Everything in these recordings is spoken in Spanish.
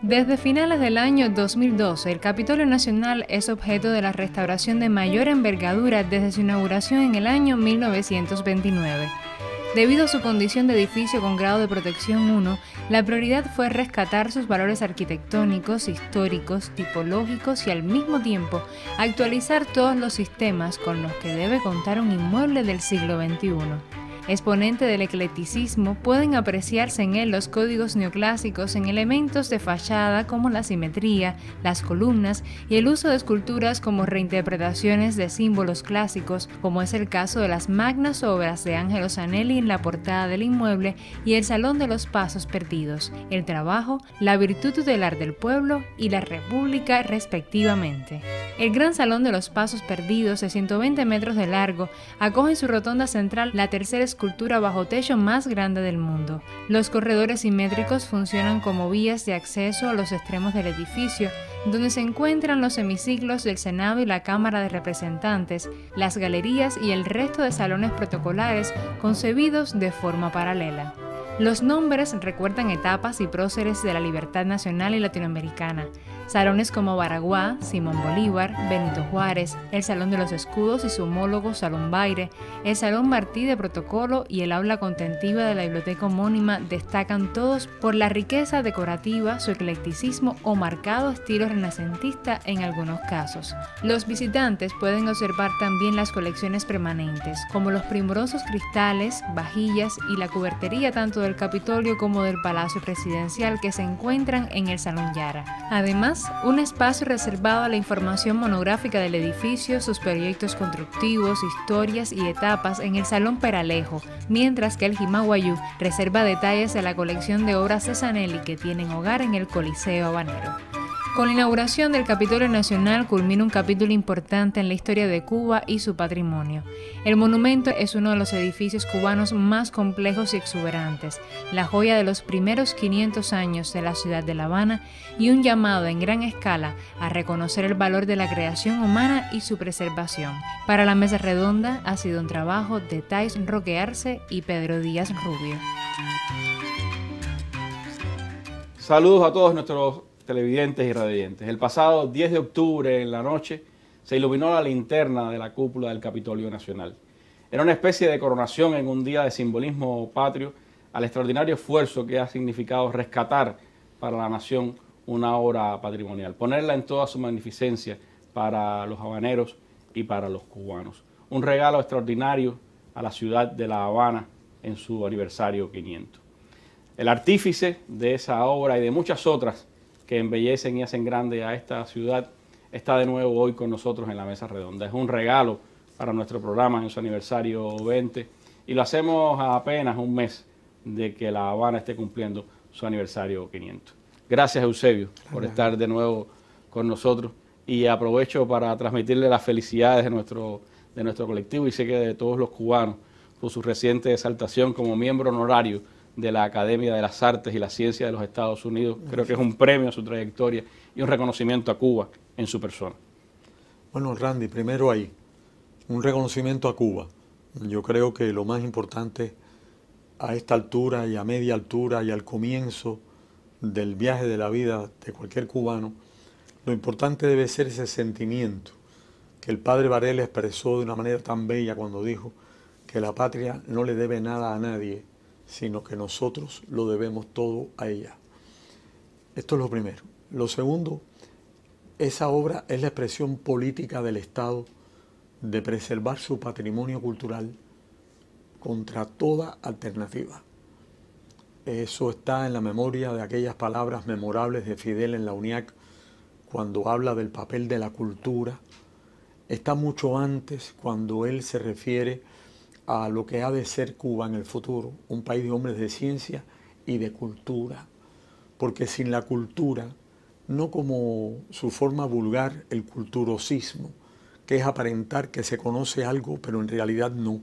Desde finales del año 2012, el Capitolio Nacional es objeto de la restauración de mayor envergadura desde su inauguración en el año 1929. Debido a su condición de edificio con grado de protección 1, la prioridad fue rescatar sus valores arquitectónicos, históricos, tipológicos y al mismo tiempo actualizar todos los sistemas con los que debe contar un inmueble del siglo XXI. Exponente del eclecticismo, pueden apreciarse en él los códigos neoclásicos en elementos de fachada como la simetría, las columnas y el uso de esculturas como reinterpretaciones de símbolos clásicos, como es el caso de las magnas obras de Angelo Zanelli en la portada del inmueble y el Salón de los Pasos Perdidos, el trabajo, la virtud tutelar del pueblo y la república respectivamente. El Gran Salón de los Pasos Perdidos, de 120 metros de largo, acoge en su rotonda central la tercera escultura bajo techo más grande del mundo. Los corredores simétricos funcionan como vías de acceso a los extremos del edificio, donde se encuentran los hemiciclos del Senado y la Cámara de Representantes, las galerías y el resto de salones protocolares concebidos de forma paralela. Los nombres recuerdan etapas y próceres de la libertad nacional y latinoamericana. Salones como Baraguá, Simón Bolívar, Benito Juárez, el Salón de los Escudos y su homólogo Salón Baire, el Salón Martí de Protocolo y el aula contentiva de la biblioteca homónima destacan todos por la riqueza decorativa, su eclecticismo o marcado estilo renacentista en algunos casos. Los visitantes pueden observar también las colecciones permanentes, como los primorosos cristales, vajillas y la cubertería tanto del Capitolio como del Palacio Presidencial que se encuentran en el Salón Yara. Además, un espacio reservado a la información monográfica del edificio, sus proyectos constructivos, historias y etapas en el Salón Peralejo, mientras que el Jimaguayú reserva detalles de la colección de obras de Zanelli que tienen hogar en el Coliseo Habanero. Con la inauguración del Capitolio Nacional culmina un capítulo importante en la historia de Cuba y su patrimonio. El monumento es uno de los edificios cubanos más complejos y exuberantes, la joya de los primeros 500 años de la ciudad de La Habana y un llamado en gran escala a reconocer el valor de la creación humana y su preservación. Para la Mesa Redonda ha sido un trabajo de Thais Roque Arce y Pedro Díaz Rubio. Saludos a todos nuestros televidentes y radiantes. El pasado 10 de octubre en la noche se iluminó la linterna de la cúpula del Capitolio Nacional. Era una especie de coronación en un día de simbolismo patrio al extraordinario esfuerzo que ha significado rescatar para la nación una obra patrimonial, ponerla en toda su magnificencia para los habaneros y para los cubanos. Un regalo extraordinario a la ciudad de La Habana en su aniversario 500. El artífice de esa obra y de muchas otras que embellecen y hacen grande a esta ciudad, está de nuevo hoy con nosotros en la Mesa Redonda. Es un regalo para nuestro programa en su aniversario 20 y lo hacemos a apenas un mes de que La Habana esté cumpliendo su aniversario 500. Gracias, Eusebio, por estar de nuevo con nosotros y aprovecho para transmitirle las felicidades de nuestro colectivo y sé que de todos los cubanos por su reciente exaltación como miembro honorario de la Academia de las Artes y las Ciencias de los Estados Unidos. Creo que es un premio a su trayectoria y un reconocimiento a Cuba en su persona. Bueno, Randy, primero ahí, un reconocimiento a Cuba. Yo creo que lo más importante a esta altura y a media altura y al comienzo del viaje de la vida de cualquier cubano, lo importante debe ser ese sentimiento que el padre Varela expresó de una manera tan bella cuando dijo que la patria no le debe nada a nadie, sino que nosotros lo debemos todo a ella. Esto es lo primero. Lo segundo, esa obra es la expresión política del Estado de preservar su patrimonio cultural contra toda alternativa. Eso está en la memoria de aquellas palabras memorables de Fidel en la UNIAC cuando habla del papel de la cultura. Está mucho antes cuando él se refiere a lo que ha de ser Cuba en el futuro, un país de hombres de ciencia y de cultura, porque sin la cultura, no como su forma vulgar, el culturosismo, que es aparentar que se conoce algo, pero en realidad no,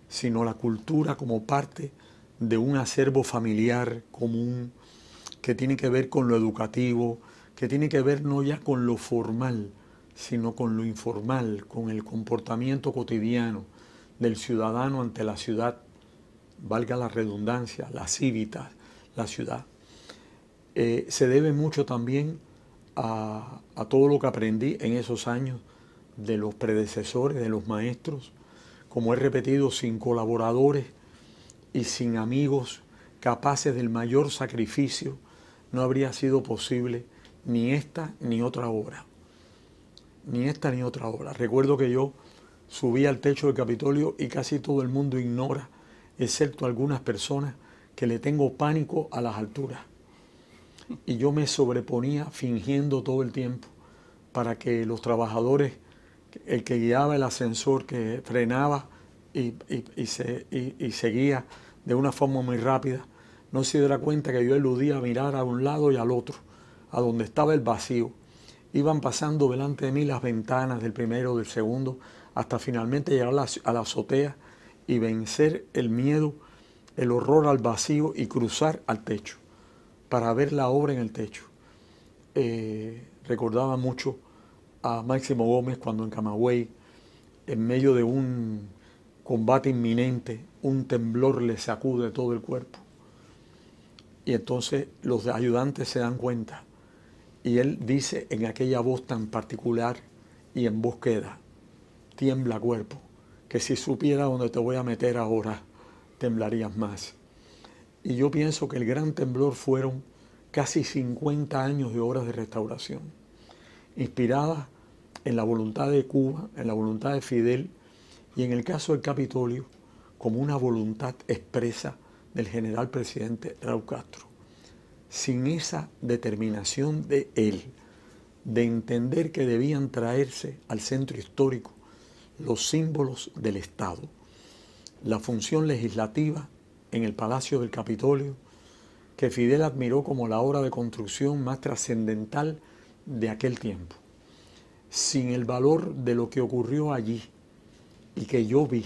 sino la cultura como parte de un acervo familiar común, que tiene que ver con lo educativo, que tiene que ver no ya con lo formal, sino con lo informal, con el comportamiento cotidiano del ciudadano ante la ciudad, valga la redundancia, la civitas, la ciudad. Se debe mucho también a todo lo que aprendí en esos años de los predecesores, de los maestros. Como he repetido, sin colaboradores y sin amigos capaces del mayor sacrificio, no habría sido posible ni esta ni otra obra. Ni esta ni otra obra. Recuerdo que yo subí al techo del Capitolio y casi todo el mundo ignora, excepto algunas personas, que le tengo pánico a las alturas. Y yo me sobreponía fingiendo todo el tiempo para que los trabajadores, el que guiaba el ascensor, que frenaba y seguía de una forma muy rápida, no se diera cuenta que yo eludía mirar a un lado y al otro, a donde estaba el vacío. Iban pasando delante de mí las ventanas del primero, del segundo, hasta finalmente llegar a la azotea y vencer el miedo, el horror al vacío y cruzar al techo para ver la obra en el techo. Recordaba mucho a Máximo Gómez cuando en Camagüey, en medio de un combate inminente, un temblor le sacude todo el cuerpo. Y entonces los ayudantes se dan cuenta. Y él dice en aquella voz tan particular y en voz queda: tiembla cuerpo, que si supiera dónde te voy a meter ahora, temblarías más. Y yo pienso que el gran temblor fueron casi 50 años de obras de restauración, inspiradas en la voluntad de Cuba, en la voluntad de Fidel, y en el caso del Capitolio, como una voluntad expresa del general presidente Raúl Castro. Sin esa determinación de él, de entender que debían traerse al centro histórico los símbolos del Estado, la función legislativa en el Palacio del Capitolio, que Fidel admiró como la obra de construcción más trascendental de aquel tiempo, sin el valor de lo que ocurrió allí y que yo vi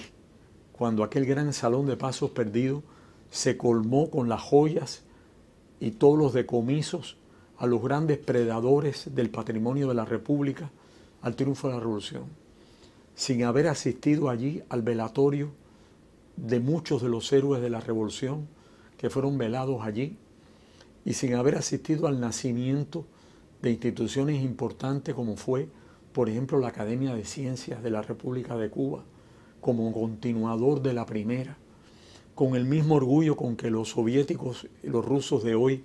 cuando aquel gran salón de pasos perdidos se colmó con las joyas y todos los decomisos a los grandes predadores del patrimonio de la República al triunfo de la Revolución, sin haber asistido allí al velatorio de muchos de los héroes de la Revolución que fueron velados allí, y sin haber asistido al nacimiento de instituciones importantes como fue, por ejemplo, la Academia de Ciencias de la República de Cuba, como continuador de la primera, con el mismo orgullo con que los soviéticos y los rusos de hoy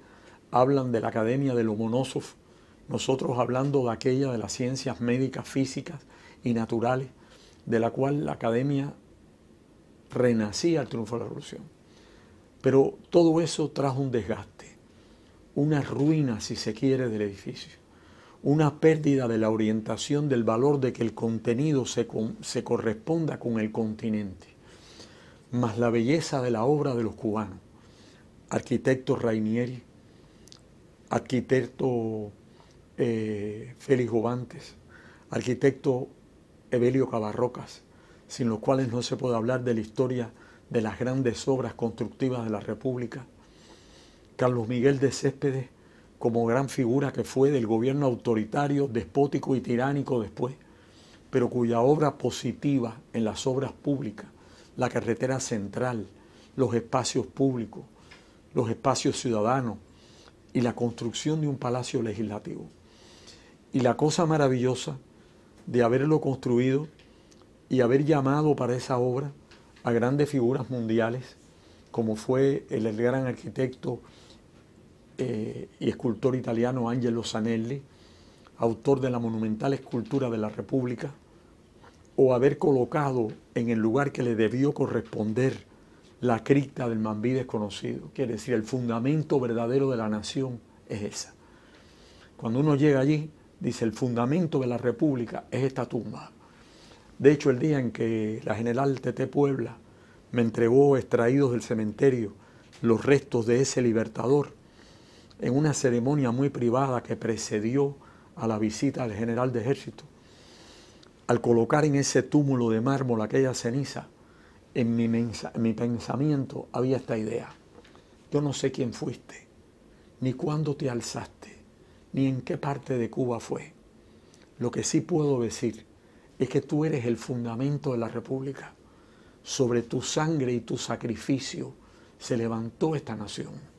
hablan de la Academia de Lomonosov, nosotros hablando de aquella de las ciencias médicas, físicas y naturales, de la cual la Academia renacía al triunfo de la Revolución. Pero todo eso trajo un desgaste, una ruina, si se quiere, del edificio, una pérdida de la orientación del valor de que el contenido se corresponda con el continente, más la belleza de la obra de los cubanos, arquitecto Rainieri, arquitecto Félix Govantes, arquitecto Evelio Cabarrocas, sin los cuales no se puede hablar de la historia de las grandes obras constructivas de la República, Carlos Miguel de Céspedes, como gran figura que fue del gobierno autoritario, despótico y tiránico después, pero cuya obra positiva en las obras públicas, la carretera central, los espacios públicos, los espacios ciudadanos y la construcción de un palacio legislativo. Y la cosa maravillosa de haberlo construido y haber llamado para esa obra a grandes figuras mundiales, como fue el gran arquitecto y escultor italiano Angelo Zanelli, autor de la monumental escultura de la República, o haber colocado en el lugar que le debió corresponder la cripta del Mambí desconocido. Quiere decir, el fundamento verdadero de la nación es esa. Cuando uno llega allí, dice, el fundamento de la República es esta tumba. De hecho, el día en que la general Teté Puebla me entregó, extraídos del cementerio, los restos de ese libertador, en una ceremonia muy privada que precedió a la visita del general de ejército, al colocar en ese túmulo de mármol aquella ceniza, en mi pensamiento había esta idea: yo no sé quién fuiste, ni cuándo te alzaste, ni en qué parte de Cuba fue. Lo que sí puedo decir es que tú eres el fundamento de la República. Sobre tu sangre y tu sacrificio se levantó esta nación.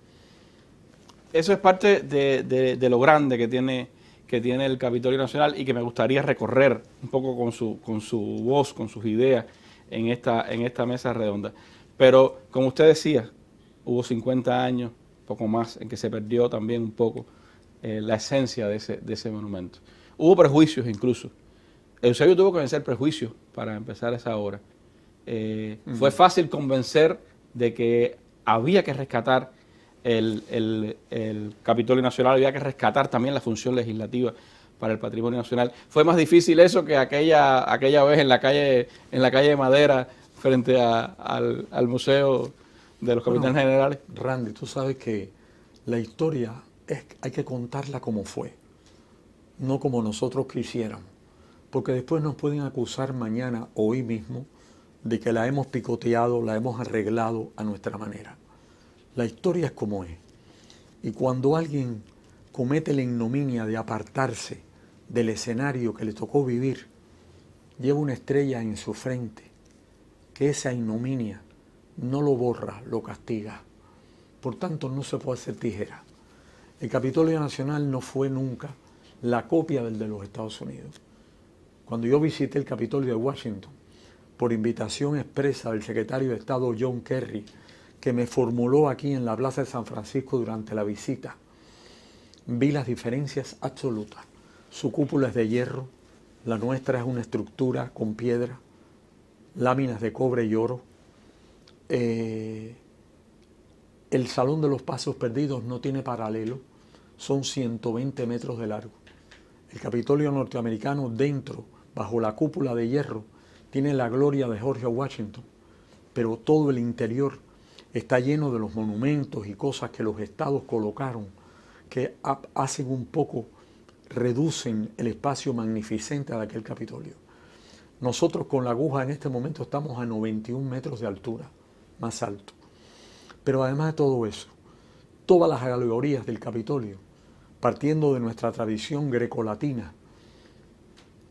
eso es parte de lo grande que tiene el Capitolio Nacional y que me gustaría recorrer un poco con su voz, con sus ideas en esta mesa redonda. Pero, como usted decía, hubo 50 años, poco más, en que se perdió también un poco la esencia de ese monumento. Hubo prejuicios incluso. Eusebio tuvo que vencer prejuicios para empezar esa obra. Fue fácil convencer de que había que rescatar el Capitolio Nacional, había que rescatar también la función legislativa para el patrimonio nacional. Fue más difícil eso que aquella vez en la calle de Madera frente al Museo de los Capitanes Generales. Randy, tú sabes que la historia hay que contarla como fue, no como nosotros quisiéramos, porque después nos pueden acusar mañana o hoy mismo de que la hemos picoteado, la hemos arreglado a nuestra manera. La historia es como es. Y cuando alguien comete la ignominia de apartarse del escenario que le tocó vivir, lleva una estrella en su frente, que esa ignominia no lo borra, lo castiga. Por tanto, no se puede hacer tijera. El Capitolio Nacional no fue nunca la copia del de los Estados Unidos. Cuando yo visité el Capitolio de Washington, por invitación expresa del secretario de Estado John Kerry, que me formuló aquí en la Plaza de San Francisco durante la visita, vi las diferencias absolutas. Su cúpula es de hierro, la nuestra es una estructura con piedra, láminas de cobre y oro. El Salón de los Pasos Perdidos no tiene paralelo, son 120 metros de largo. El Capitolio norteamericano dentro, bajo la cúpula de hierro, tiene la gloria de George Washington, pero todo el interior está lleno de los monumentos y cosas que los estados colocaron, que hacen un poco, reducen el espacio magnificente de aquel Capitolio. Nosotros con la aguja en este momento estamos a 91 metros de altura, más alto. Pero además de todo eso, todas las alegorías del Capitolio, partiendo de nuestra tradición grecolatina,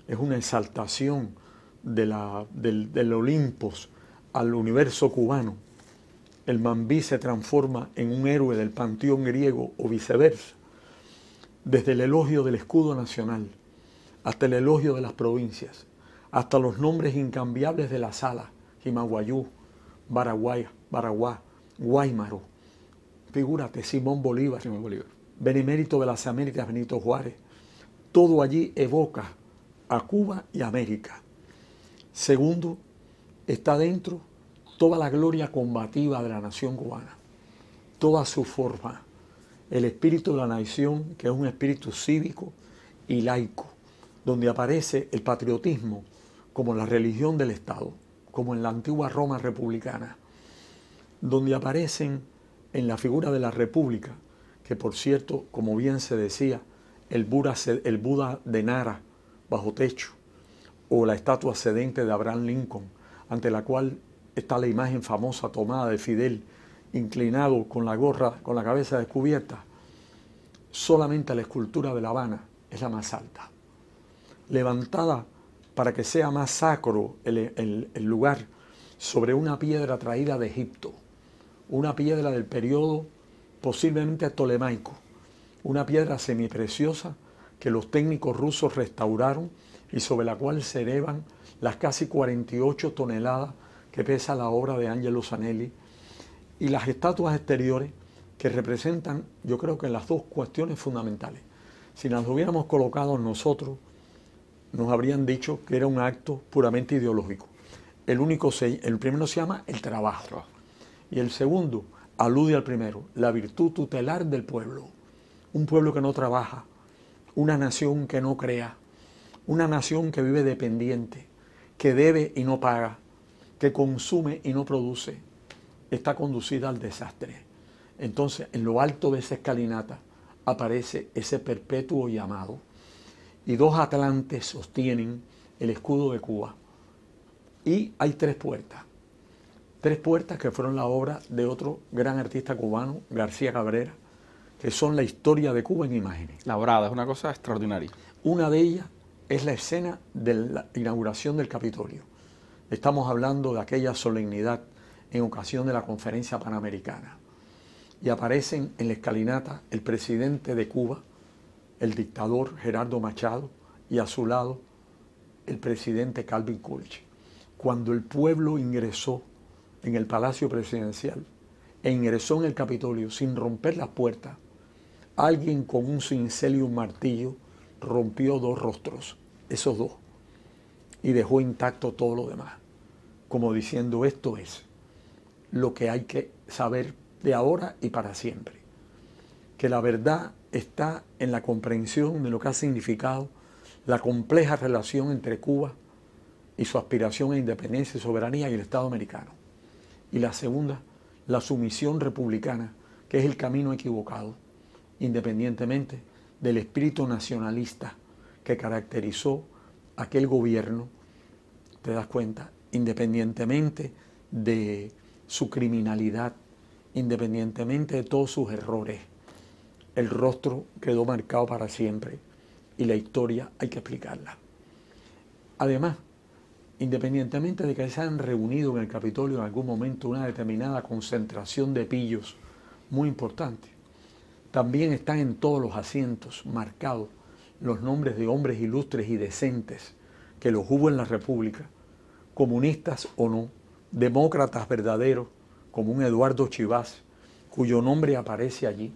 es una exaltación del Olimpos al universo cubano. El Mambí se transforma en un héroe del panteón griego o viceversa. Desde el elogio del escudo nacional, hasta el elogio de las provincias, hasta los nombres incambiables de la sala, Jimaguayú, Baraguá, Guaymaro. Figúrate, Simón Bolívar, Benemérito de las Américas, Benito Juárez. Todo allí evoca a Cuba y América. Segundo, está dentro toda la gloria combativa de la nación cubana, toda su forma, el espíritu de la nación, que es un espíritu cívico y laico, donde aparece el patriotismo como la religión del Estado, como en la antigua Roma republicana, donde aparecen en la figura de la República, que por cierto, como bien se decía, el Buda de Nara bajo techo, o la estatua sedente de Abraham Lincoln, ante la cual está la imagen famosa tomada de Fidel, inclinado con la gorra, con la cabeza descubierta. Solamente la escultura de La Habana es la más alta, levantada para que sea más sacro el lugar, sobre una piedra traída de Egipto, una piedra del periodo posiblemente tolemaico, una piedra semipreciosa que los técnicos rusos restauraron y sobre la cual se elevan las casi 48 toneladas que pesa la obra de Angelo Zanelli, y las estatuas exteriores que representan, yo creo que las dos cuestiones fundamentales. Si las hubiéramos colocado nosotros, nos habrían dicho que era un acto puramente ideológico. El primero se llama el trabajo, y el segundo alude al primero, la virtud tutelar del pueblo. Un pueblo que no trabaja, una nación que no crea, una nación que vive dependiente, que debe y no paga, que consume y no produce, está conducida al desastre. Entonces, en lo alto de esa escalinata aparece ese perpetuo llamado, y dos atlantes sostienen el escudo de Cuba. Y hay tres puertas que fueron la obra de otro gran artista cubano, García Cabrera, que son la historia de Cuba en imágenes. Labrada, es una cosa extraordinaria. Una de ellas es la escena de la inauguración del Capitolio. Estamos hablando de aquella solemnidad en ocasión de la Conferencia Panamericana. y aparecen en la escalinata el presidente de Cuba, el dictador Gerardo Machado, y a su lado el presidente Calvin Coolidge. Cuando el pueblo ingresó en el Palacio Presidencial e ingresó en el Capitolio sin romper las puertas, alguien con un cincel y un martillo rompió dos rostros, esos dos, y dejó intacto todo lo demás, como diciendo: esto es lo que hay que saber de ahora y para siempre. Que la verdad está en la comprensión de lo que ha significado la compleja relación entre Cuba y su aspiración a independencia y soberanía y el Estado americano. Y la segunda, la sumisión republicana, que es el camino equivocado, independientemente del espíritu nacionalista que caracterizó aquel gobierno, te das cuenta, independientemente de su criminalidad, independientemente de todos sus errores, el rostro quedó marcado para siempre y la historia hay que explicarla. Además, independientemente de que se hayan reunido en el Capitolio en algún momento una determinada concentración de pillos muy importante, también están en todos los asientos marcados los nombres de hombres ilustres y decentes que los hubo en la República, comunistas o no, demócratas verdaderos como un Eduardo Chivás, cuyo nombre aparece allí,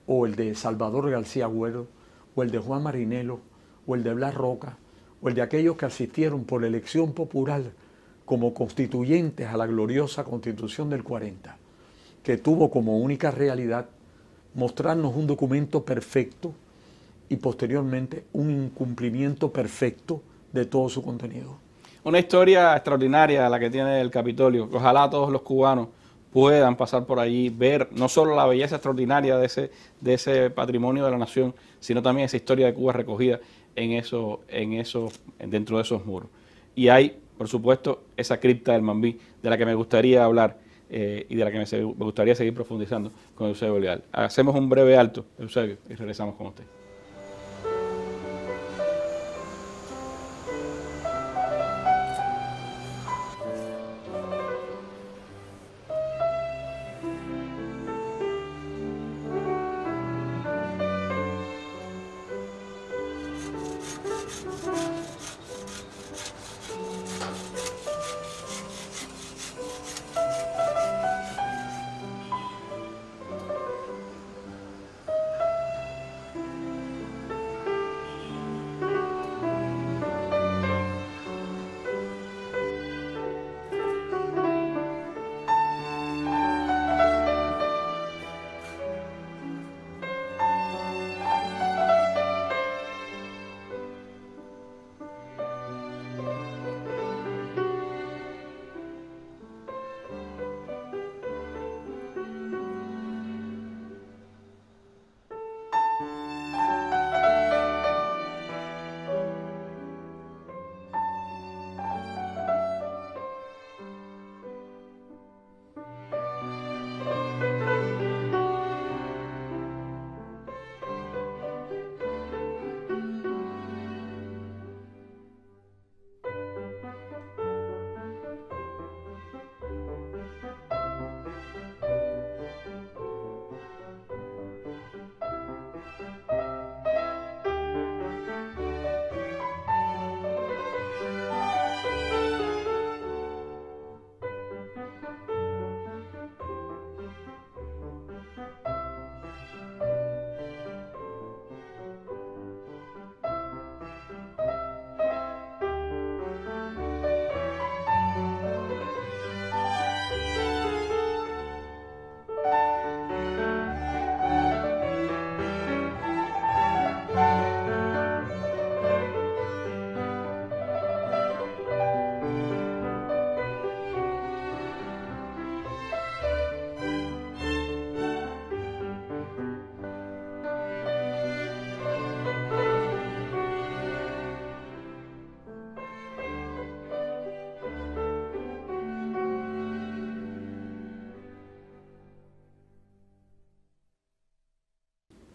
o el de Salvador García Agüero, o el de Juan Marinelo, o el de Blas Roca, o el de aquellos que asistieron por elección popular como constituyentes a la gloriosa Constitución del 40, que tuvo como única realidad mostrarnos un documento perfecto y posteriormente un incumplimiento perfecto de todo su contenido. Una historia extraordinaria la que tiene el Capitolio. Ojalá todos los cubanos puedan pasar por allí, ver no solo la belleza extraordinaria de ese patrimonio de la nación, sino también esa historia de Cuba recogida dentro de esos muros. Y hay, por supuesto, esa cripta del Mambí, de la que me gustaría hablar y de la que me gustaría seguir profundizando con Eusebio Leal. Hacemos un breve alto, Eusebio, y regresamos con usted.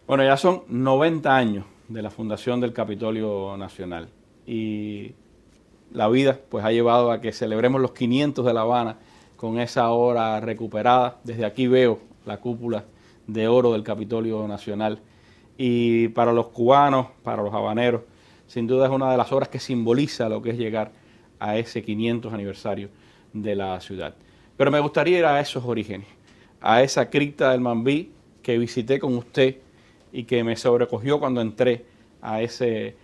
Bueno, ya son 90 años de la fundación del Capitolio Nacional y la vida pues ha llevado a que celebremos los 500 de La Habana con esa hora recuperada. Desde aquí veo la cúpula de oro del Capitolio Nacional. Y para los cubanos, para los habaneros, sin duda es una de las obras que simboliza lo que es llegar a ese 500 aniversario de la ciudad. Pero me gustaría ir a esos orígenes, a esa cripta del Mambí que visité con usted y que me sobrecogió cuando entré a ese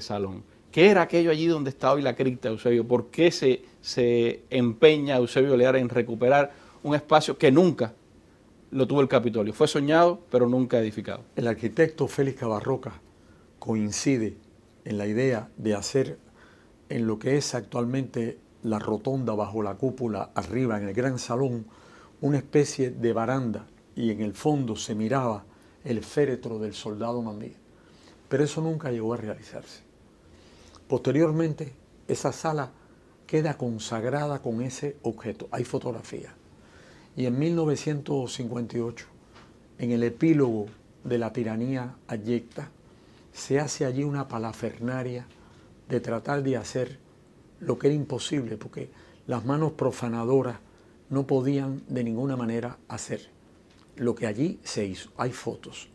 salón. ¿Qué era aquello allí donde está hoy la cripta, Eusebio? ¿Por qué se empeña Eusebio Oleara en recuperar un espacio que nunca lo tuvo el Capitolio? Fue soñado, pero nunca edificado. El arquitecto Félix Cabarroca coincide en la idea de hacer en lo que es actualmente la rotonda bajo la cúpula, arriba en el gran salón, una especie de baranda, y en el fondo se miraba el féretro del soldado Mambí. Pero eso nunca llegó a realizarse. Posteriormente, esa sala queda consagrada con ese objeto. Hay fotografías. Y en 1958, en el epílogo de la tiranía abyecta, se hace allí una palafernaria de tratar de hacer lo que era imposible, porque las manos profanadoras no podían de ninguna manera hacer lo que allí se hizo. Hay fotos.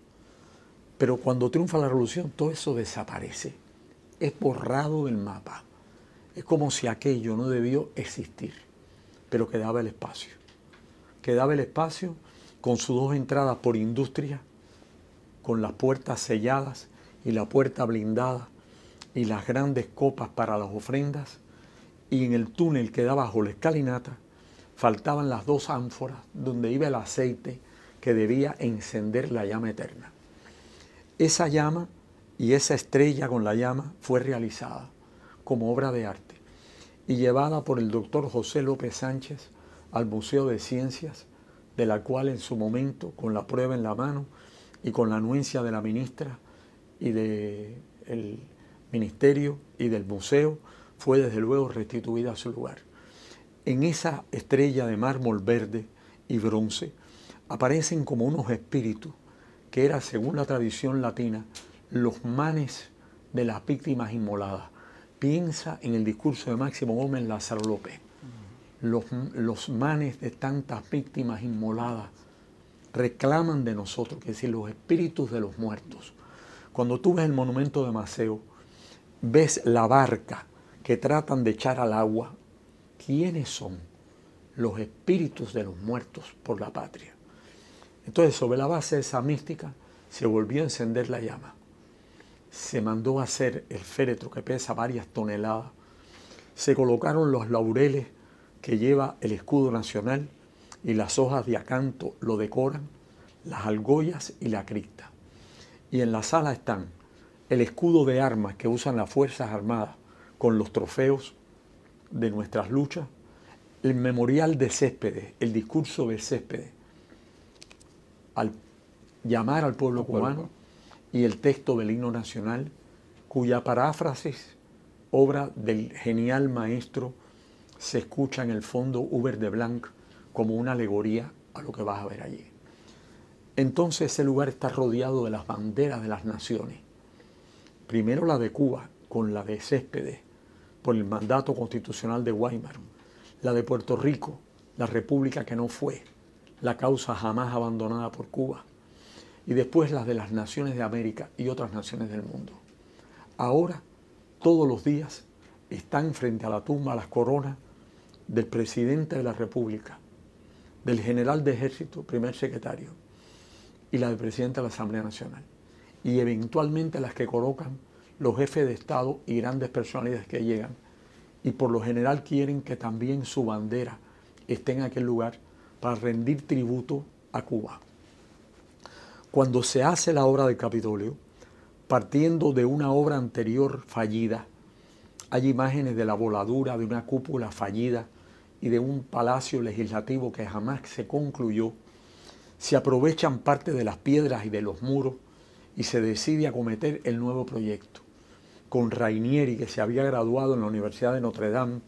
Pero cuando triunfa la revolución, todo eso desaparece. Es borrado del mapa. Es como si aquello no debió existir, pero quedaba el espacio. Quedaba el espacio con sus dos entradas por industria, con las puertas selladas y la puerta blindada y las grandes copas para las ofrendas, y en el túnel que da bajo la escalinata faltaban las dos ánforas donde iba el aceite que debía encender la llama eterna. Esa llama y esa estrella con la llama fue realizada como obra de arte y llevada por el doctor José López Sánchez al Museo de Ciencias, de la cual en su momento, con la prueba en la mano y con la anuencia de la ministra y del ministerio y del museo, fue desde luego restituida a su lugar. En esa estrella de mármol verde y bronce aparecen como unos espíritus que eran, según la tradición latina, los manes de las víctimas inmoladas. Piensa en el discurso de Máximo Gómez Lázaro López. Los manes de tantas víctimas inmoladas reclaman de nosotros, que es decir, los espíritus de los muertos. Cuando tú ves el monumento de Maceo, ves la barca que tratan de echar al agua. ¿Quiénes son? Los espíritus de los muertos por la patria. Entonces, sobre la base de esa mística, se volvió a encender la llama. Se mandó a hacer el féretro que pesa varias toneladas. Se colocaron los laureles que lleva el escudo nacional y las hojas de acanto lo decoran, las argollas y la cripta. Y en la sala están el escudo de armas que usan las Fuerzas Armadas con los trofeos de nuestras luchas, el memorial de Céspedes, el discurso de Céspedes, al llamar al pueblo cubano, y el texto del himno nacional, cuya paráfrasis, obra del genial maestro, se escucha en el fondo Hubert de Blanc como una alegoría a lo que vas a ver allí. Entonces ese lugar está rodeado de las banderas de las naciones. Primero la de Cuba, con la de Céspedes, por el mandato constitucional de Weimar. La de Puerto Rico, la república que no fue, la causa jamás abandonada por Cuba. Y después las de las naciones de América y otras naciones del mundo. Ahora, todos los días, están frente a la tumba las coronas del presidente de la República, del general de ejército, primer secretario, y la del presidente de la Asamblea Nacional. Y eventualmente las que colocan los jefes de Estado y grandes personalidades que llegan. Y por lo general quieren que también su bandera esté en aquel lugar para rendir tributo a Cuba. Cuando se hace la obra del Capitolio, partiendo de una obra anterior fallida, hay imágenes de la voladura de una cúpula fallida y de un palacio legislativo que jamás se concluyó. Se aprovechan parte de las piedras y de los muros y se decide acometer el nuevo proyecto. Con Rainieri, que se había graduado en la Universidad de Notre Dame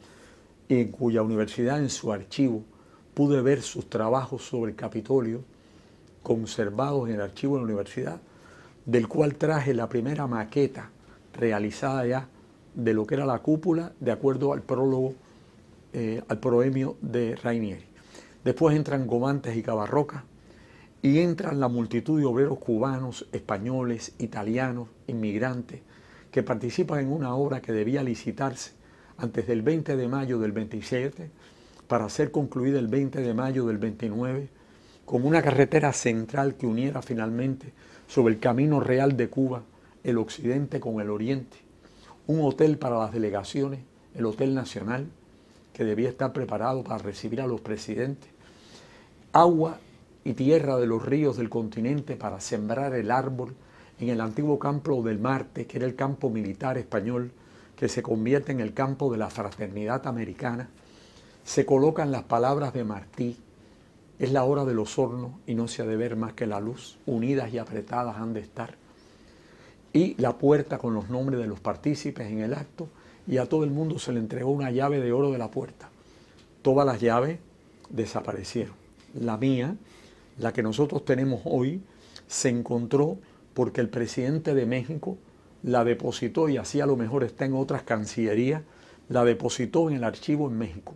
y en cuya universidad, en su archivo, pude ver sus trabajos sobre el Capitolio, conservados en el archivo de la universidad, del cual traje la primera maqueta realizada ya de lo que era la cúpula, de acuerdo al prólogo, al proemio de Rainieri. Después entran Gomantes y Cabarroca y entran la multitud de obreros cubanos, españoles, italianos, inmigrantes, que participan en una obra que debía licitarse antes del 20 de mayo del 27, para ser concluida el 20 de mayo del 29, con una carretera central que uniera finalmente sobre el camino real de Cuba el occidente con el oriente, un hotel para las delegaciones, el Hotel Nacional, que debía estar preparado para recibir a los presidentes, agua y tierra de los ríos del continente para sembrar el árbol en el antiguo campo del Marte, que era el campo militar español, que se convierte en el campo de la fraternidad americana. Se colocan las palabras de Martí: es la hora de los hornos y no se ha de ver más que la luz, unidas y apretadas han de estar. Y la puerta con los nombres de los partícipes en el acto, y a todo el mundo se le entregó una llave de oro de la puerta. Todas las llaves desaparecieron. La mía, la que nosotros tenemos hoy, se encontró porque el presidente de México la depositó, y así a lo mejor está en otras cancillerías, la depositó en el archivo en México.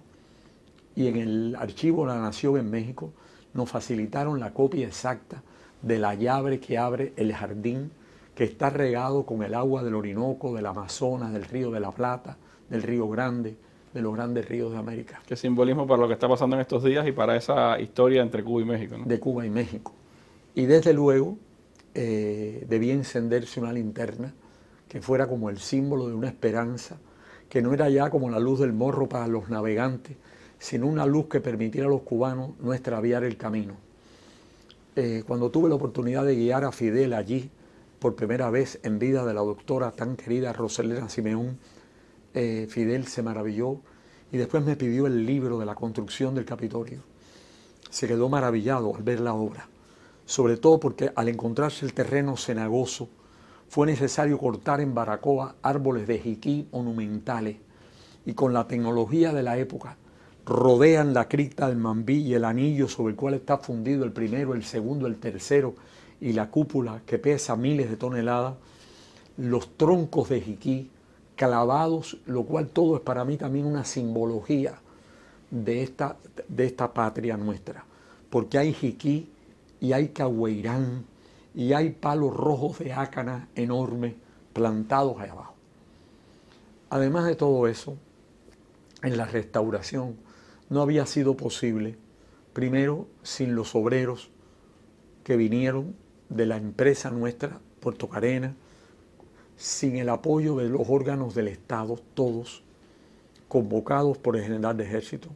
Y en el archivo de la Nación en México nos facilitaron la copia exacta de la llave que abre el jardín, que está regado con el agua del Orinoco, del Amazonas, del Río de la Plata, del Río Grande, de los grandes ríos de América. Qué simbolismo para lo que está pasando en estos días y para esa historia entre Cuba y México, ¿no? De Cuba y México. Y desde luego debía encenderse una linterna que fuera como el símbolo de una esperanza, que no era ya como la luz del morro para los navegantes, sino una luz que permitiera a los cubanos no extraviar el camino. Cuando tuve la oportunidad de guiar a Fidel allí, por primera vez en vida de la doctora tan querida Roselena Simeón, Fidel se maravilló y después me pidió el libro de la construcción del Capitolio. Se quedó maravillado al ver la obra, sobre todo porque al encontrarse el terreno cenagoso, fue necesario cortar en Baracoa árboles de jiquí monumentales, y con la tecnología de la época rodean la cripta del Mambí y el anillo sobre el cual está fundido el primero, el segundo, el tercero, y la cúpula que pesa miles de toneladas, los troncos de jiquí clavados, lo cual todo es para mí también una simbología de esta patria nuestra, porque hay jiquí y hay cahueirán y hay palos rojos de ácana enormes plantados ahí abajo. Además de todo eso, en la restauración no había sido posible, primero, sin los obreros que vinieron de la empresa nuestra, Puerto Carena, sin el apoyo de los órganos del Estado, todos, convocados por el general de ejército,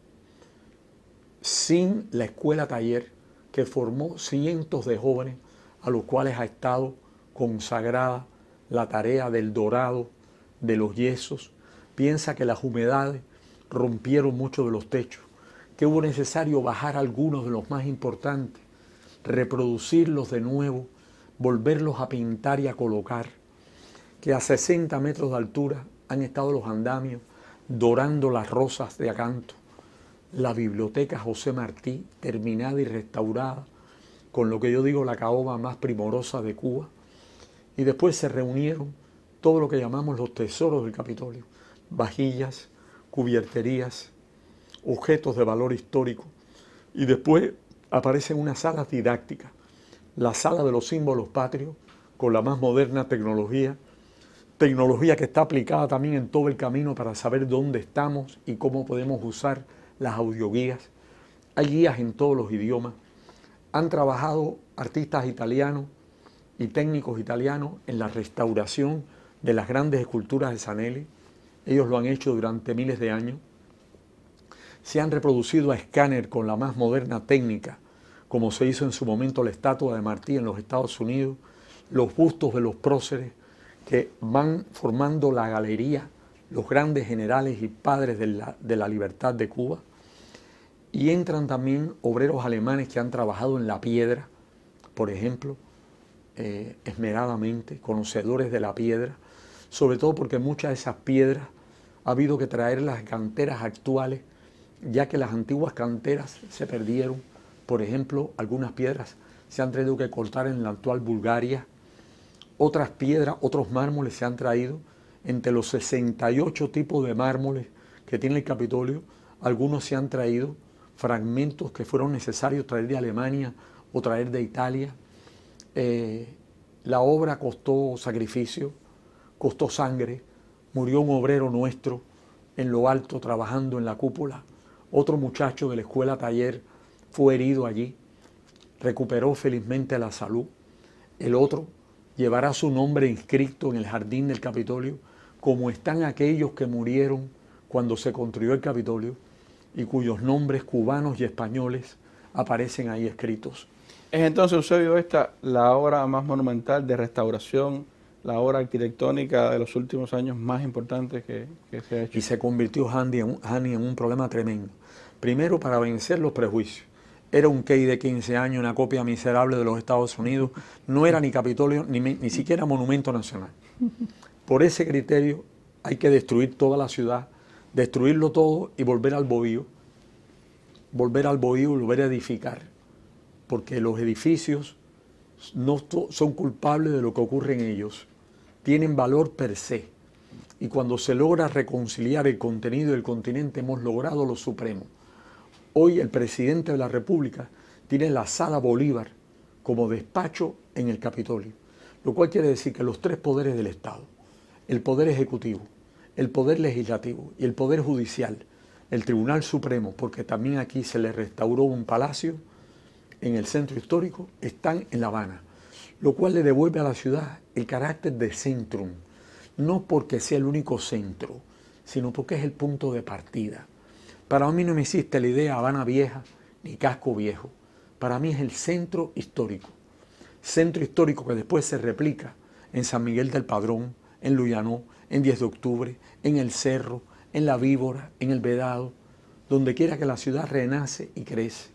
sin la escuela taller que formó cientos de jóvenes a los cuales ha estado consagrada la tarea del dorado, de los yesos. Piensa que las humedades rompieron muchos de los techos, que hubo necesario bajar algunos de los más importantes, reproducirlos de nuevo, volverlos a pintar y a colocar, que a 60 metros de altura han estado los andamios dorando las rosas de acanto, la biblioteca José Martí terminada y restaurada, con lo que yo digo la caoba más primorosa de Cuba, y después se reunieron todo lo que llamamos los tesoros del Capitolio, vajillas, cubierterías, objetos de valor histórico, y después aparecen unas salas didácticas, la sala de los símbolos patrios, con la más moderna tecnología que está aplicada también en todo el camino para saber dónde estamos y cómo podemos usar las audioguías. Hay guías en todos los idiomas. Han trabajado artistas italianos y técnicos italianos en la restauración de las grandes esculturas de Zanelli. Ellos lo han hecho durante miles de años. Se han reproducido a escáner con la más moderna técnica, como se hizo en su momento la estatua de Martí en los Estados Unidos, los bustos de los próceres que van formando la galería, los grandes generales y padres de la libertad de Cuba. Y entran también obreros alemanes que han trabajado en la piedra, por ejemplo, esmeradamente, conocedores de la piedra, sobre todo porque muchas de esas piedras ha habido que traerlas a canteras actuales, ya que las antiguas canteras se perdieron. Por ejemplo, algunas piedras se han tenido que cortar en la actual Bulgaria, otras piedras, otros mármoles se han traído. Entre los 68 tipos de mármoles que tiene el Capitolio, algunos se han traído fragmentos que fueron necesarios traer de Alemania o traer de Italia. La obra costó sacrificio, costó sangre, murió un obrero nuestro en lo alto trabajando en la cúpula. Otro muchacho de la escuela taller fue herido allí, recuperó felizmente la salud. El otro llevará su nombre inscrito en el jardín del Capitolio, como están aquellos que murieron cuando se construyó el Capitolio y cuyos nombres cubanos y españoles aparecen ahí escritos. Es entonces, Eusebio, esta la obra más monumental de restauración, la obra arquitectónica de los últimos años más importante que se ha hecho. Y se convirtió Hani en un problema tremendo. Primero, para vencer los prejuicios. Era un Key de 15 años, una copia miserable de los Estados Unidos. No era ni Capitolio, ni siquiera monumento nacional. Por ese criterio hay que destruir toda la ciudad, destruirlo todo y volver al bohío. Volver al bohío y volver a edificar. Porque los edificios no son culpables de lo que ocurre en ellos. Tienen valor per se. Y cuando se logra reconciliar el contenido del continente, hemos logrado lo supremo. Hoy el presidente de la República tiene la Sala Bolívar como despacho en el Capitolio, lo cual quiere decir que los tres poderes del Estado, el Poder Ejecutivo, el Poder Legislativo y el Poder Judicial, el Tribunal Supremo, porque también aquí se le restauró un palacio en el centro histórico, están en La Habana, lo cual le devuelve a la ciudad el carácter de centrum, no porque sea el único centro, sino porque es el punto de partida. Para mí no me existe la idea Habana Vieja ni Casco Viejo. Para mí es el centro histórico que después se replica en San Miguel del Padrón, en Luyanó, en 10 de octubre, en El Cerro, en La Víbora, en El Vedado, donde quiera que la ciudad renace y crece.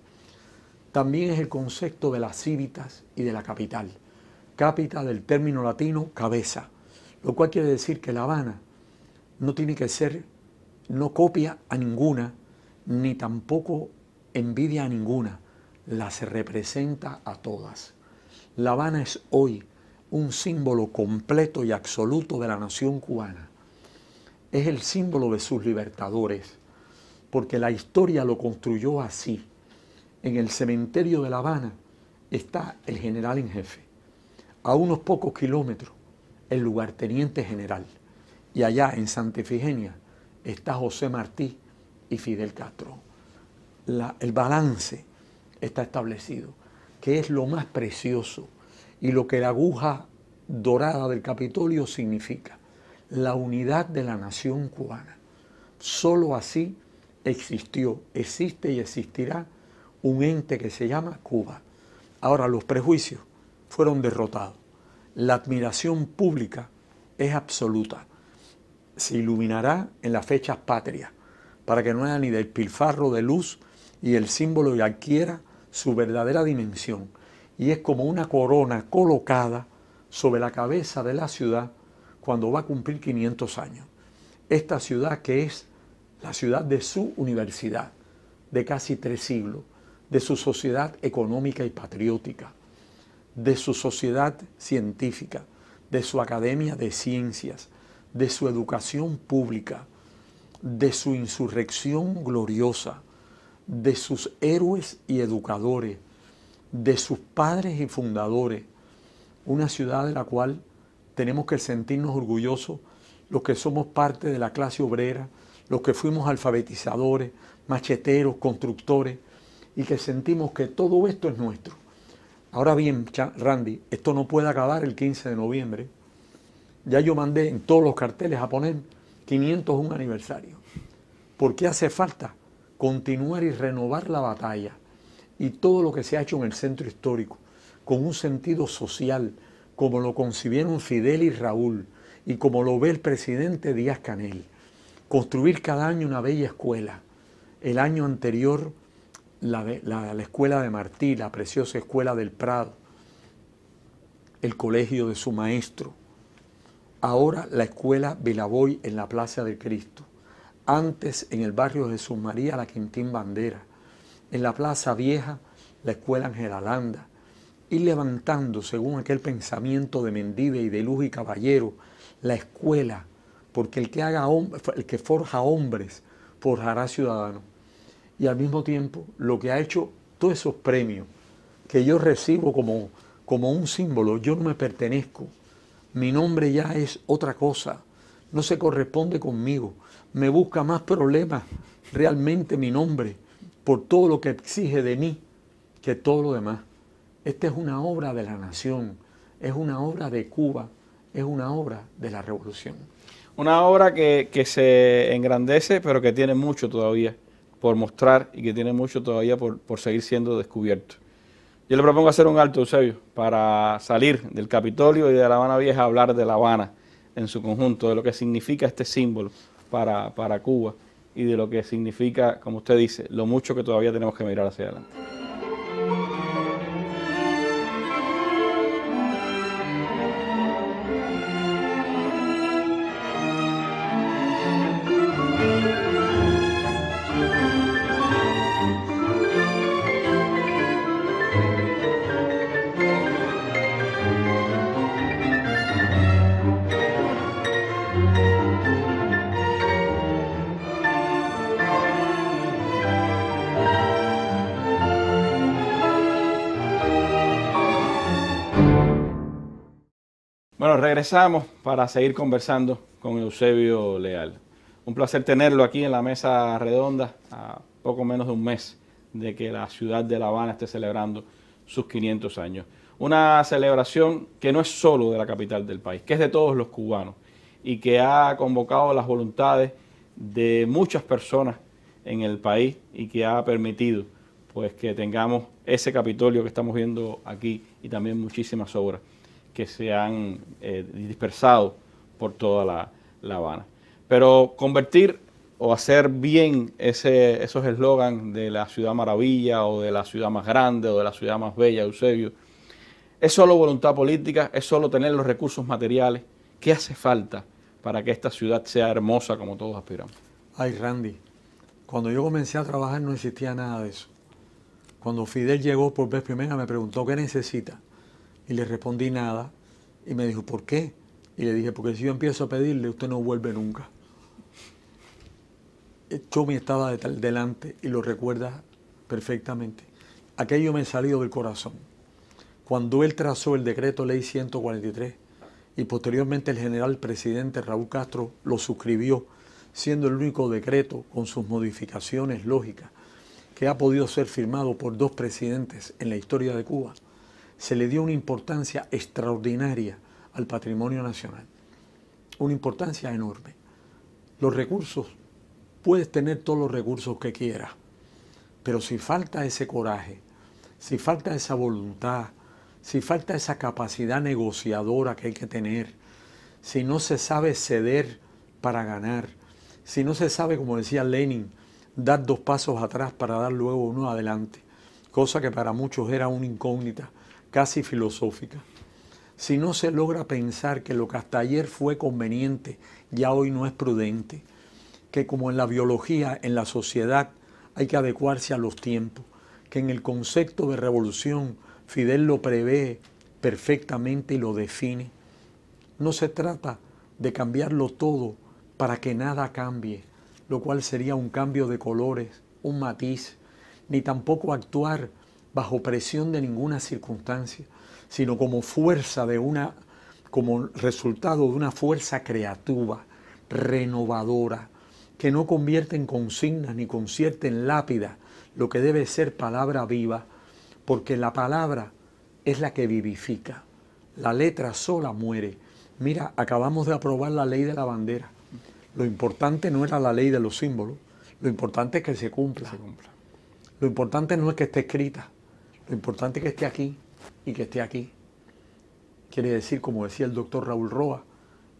También es el concepto de las cívitas y de la capital. Capita del término latino cabeza, lo cual quiere decir que La Habana no tiene que ser, no copia a ninguna, ni tampoco envidia a ninguna, las representa a todas. La Habana es hoy un símbolo completo y absoluto de la nación cubana. Es el símbolo de sus libertadores, porque la historia lo construyó así. En el cementerio de La Habana está el general en jefe. A unos pocos kilómetros, el lugarteniente general. Y allá en Santa Ifigenia está José Martí y Fidel Castro. El balance está establecido, que es lo más precioso y lo que la aguja dorada del Capitolio significa, la unidad de la nación cubana. Solo así existió, existe y existirá un ente que se llama Cuba. Ahora, los prejuicios fueron derrotados. La admiración pública es absoluta. Se iluminará en las fechas patrias, para que no haya ni despilfarro de luz y el símbolo ya adquiera su verdadera dimensión. Y es como una corona colocada sobre la cabeza de la ciudad cuando va a cumplir 500 años. Esta ciudad que es la ciudad de su universidad, de casi 3 siglos, de su sociedad económica y patriótica, de su sociedad científica, de su academia de ciencias, de su educación pública, de su insurrección gloriosa, de sus héroes y educadores, de sus padres y fundadores, una ciudad de la cual tenemos que sentirnos orgullosos los que somos parte de la clase obrera, los que fuimos alfabetizadores, macheteros, constructores, y que sentimos que todo esto es nuestro. Ahora bien, Randy, esto no puede acabar el 15 de noviembre. Ya yo mandé en todos los carteles a poner 501 aniversario, porque hace falta continuar y renovar la batalla y todo lo que se ha hecho en el centro histórico, con un sentido social, como lo concibieron Fidel y Raúl, y como lo ve el presidente Díaz-Canel. Construir cada año una bella escuela. El año anterior, la escuela de Martí, la preciosa escuela del Prado, el colegio de su maestro. Ahora la escuela Vilaboy en la Plaza del Cristo. Antes en el barrio Jesús María, la Quintín Bandera. En la Plaza Vieja, la escuela Ángela Landa. Y levantando, según aquel pensamiento de Mendive y de Luz y Caballero, la escuela, porque el que forja hombres, forjará ciudadanos. Y al mismo tiempo, lo que ha hecho todos esos premios, que yo recibo como un símbolo. Yo no me pertenezco. Mi nombre ya es otra cosa. No se corresponde conmigo. Me busca más problemas realmente mi nombre por todo lo que exige de mí que todo lo demás. Esta es una obra de la nación, es una obra de Cuba, es una obra de la revolución. Una obra que se engrandece, pero que tiene mucho todavía por mostrar y que tiene mucho todavía por seguir siendo descubierto. Yo le propongo hacer un alto, Eusebio, para salir del Capitolio y de La Habana Vieja a hablar de La Habana en su conjunto, de lo que significa este símbolo para Cuba y de lo que significa, como usted dice, lo mucho que todavía tenemos que mirar hacia adelante. Bueno, regresamos para seguir conversando con Eusebio Leal. Un placer tenerlo aquí en la mesa redonda a poco menos de un mes de que la ciudad de La Habana esté celebrando sus 500 años. Una celebración que no es solo de la capital del país, que es de todos los cubanos y que ha convocado las voluntades de muchas personas en el país y que ha permitido pues que tengamos ese Capitolio que estamos viendo aquí y también muchísimas obras que se han dispersado por toda La Habana. Pero convertir o hacer bien esos eslogans de la ciudad maravilla o de la ciudad más grande o de la ciudad más bella, Eusebio, es solo voluntad política, es solo tener los recursos materiales. ¿Qué hace falta para que esta ciudad sea hermosa como todos aspiramos? Ay, Randy, cuando yo comencé a trabajar no existía nada de eso. Cuando Fidel llegó por vez primera me preguntó ¿qué necesita? Y le respondí nada. Y me dijo, ¿por qué? Y le dije, porque si yo empiezo a pedirle, usted no vuelve nunca. Chomi estaba delante y lo recuerda perfectamente. Aquello me salió del corazón. Cuando él trazó el decreto ley 143 y posteriormente el general presidente Raúl Castro lo suscribió, siendo el único decreto con sus modificaciones lógicas que ha podido ser firmado por 2 presidentes en la historia de Cuba, se le dio una importancia extraordinaria al patrimonio nacional, una importancia enorme. Los recursos, puedes tener todos los recursos que quieras, pero si falta ese coraje, si falta esa voluntad, si falta esa capacidad negociadora que hay que tener, si no se sabe ceder para ganar, si no se sabe, como decía Lenin, dar 2 pasos atrás para dar luego uno adelante, cosa que para muchos era una incógnita casi filosófica. Si no se logra pensar que lo que hasta ayer fue conveniente, ya hoy no es prudente, que como en la biología, en la sociedad, hay que adecuarse a los tiempos, que en el concepto de revolución Fidel lo prevé perfectamente y lo define. No se trata de cambiarlo todo para que nada cambie, lo cual sería un cambio de colores, un matiz, ni tampoco actuar bajo presión de ninguna circunstancia, sino como fuerza como resultado de una fuerza creativa, renovadora, que no convierte en consignas ni convierte en lápida lo que debe ser palabra viva, porque la palabra es la que vivifica. La letra sola muere. Mira, acabamos de aprobar la ley de la bandera. Lo importante no era la ley de los símbolos, lo importante es que se cumpla. Lo importante no es que esté escrita, lo importante es que esté aquí y que esté aquí. Quiere decir, como decía el doctor Raúl Roa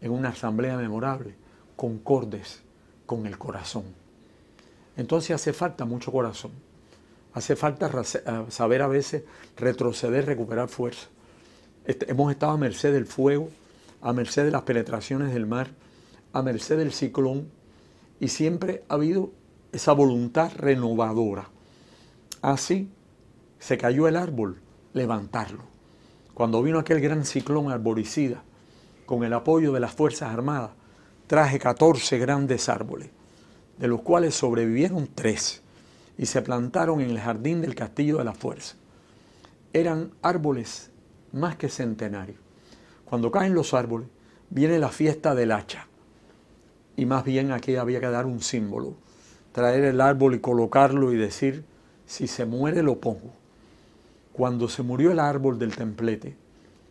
en una asamblea memorable, concordes con el corazón. Entonces hace falta mucho corazón. Hace falta saber a veces retroceder, recuperar fuerza. Hemos estado a merced del fuego, a merced de las penetraciones del mar, a merced del ciclón, y siempre ha habido esa voluntad renovadora. Así se cayó el árbol, levantarlo. Cuando vino aquel gran ciclón arboricida, con el apoyo de las Fuerzas Armadas, traje 14 grandes árboles, de los cuales sobrevivieron 3 y se plantaron en el jardín del Castillo de la Fuerza. eran árboles más que centenarios. Cuando caen los árboles, viene la fiesta del hacha. Y más bien aquí había que dar un símbolo. Traer el árbol y colocarlo y decir, si se muere lo pongo. Cuando se murió el árbol del templete,